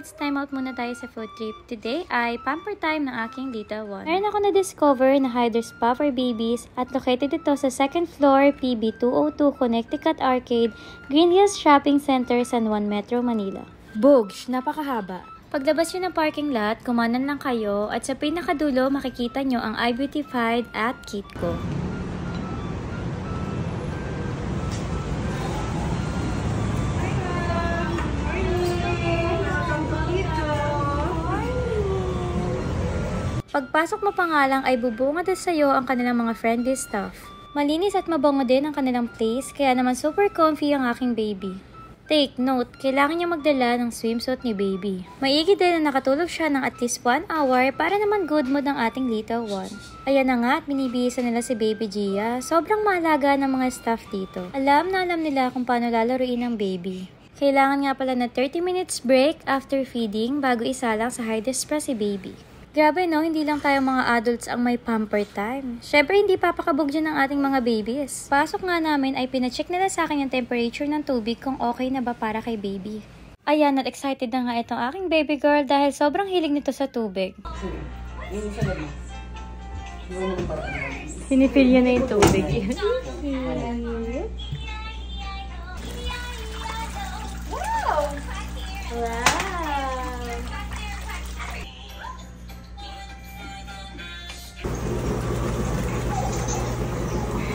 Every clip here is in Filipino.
lods, time out muna tayo sa food trip. Today ay pamper time ng aking little one. Meron ako na-discover na Hydro Spa for babies at located ito sa 2nd floor, PB 202 Connecticut Arcade, Green Hills Shopping Center, San Juan Metro, Manila. Bogs, napakahaba. Paglabas nyo ng parking lot, kumanan lang kayo at sa pinakadulo makikita nyo ang iBeautified at Kitco. Pagpasok mo pa nga lang ay bubungad sa iyo ang kanilang mga friendly staff. Malinis at mabango din ang kanilang place, kaya naman super comfy ang aking baby. Take note, kailangan niya magdala ng swimsuit ni baby. Maigi din na nakatulog siya ng at least 1 hour para naman good mood ang ating little one. Ayan na nga at binibihisan nila si Baby Gia. Sobrang maalaga ng mga staff dito. Alam na alam nila kung paano lalaruin ang baby. Kailangan nga pala na 30 minutes break after feeding bago isalang sa Hydro Spa si baby. Grabe no, hindi lang tayo mga adults ang may pamper time. Syempre hindi papakabog dyan ang ating mga babies. Pasok nga namin ay pinacheck nila sa akin yung temperature ng tubig kung okay na ba para kay baby. Ayan, at excited na nga itong aking baby girl dahil sobrang hilig nito sa tubig. Sinipil niya na yung tubig. Wow!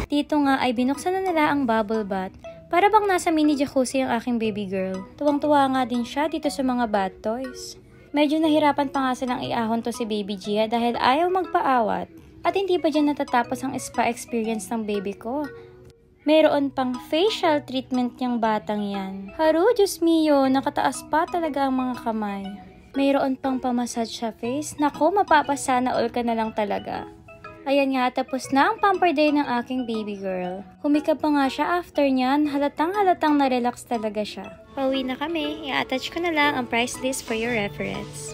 Dito nga ay binuksan na nila ang bubble bath. Para bang nasa mini jacuzzi ang aking baby girl. Tuwang-tuwa nga din siya dito sa mga bath toys. Medyo nahirapan pa nga silang iahon to si Baby Gia dahil ayaw magpaawat. At hindi pa dyan natatapos ang spa experience ng baby ko. Mayroon pang facial treatment niyang batang yan. Haru, Diyos mio, nakataas pa talaga ang mga kamay. Mayroon pang pamassage sa face. Nako, mapapasana all ka na lang talaga. Ayan nga, tapos na ang pamper day ng aking baby girl. Humikap pa nga siya after nyan, halatang na-relax talaga siya. Pauwi na kami, i-attach ko na lang ang price list for your reference.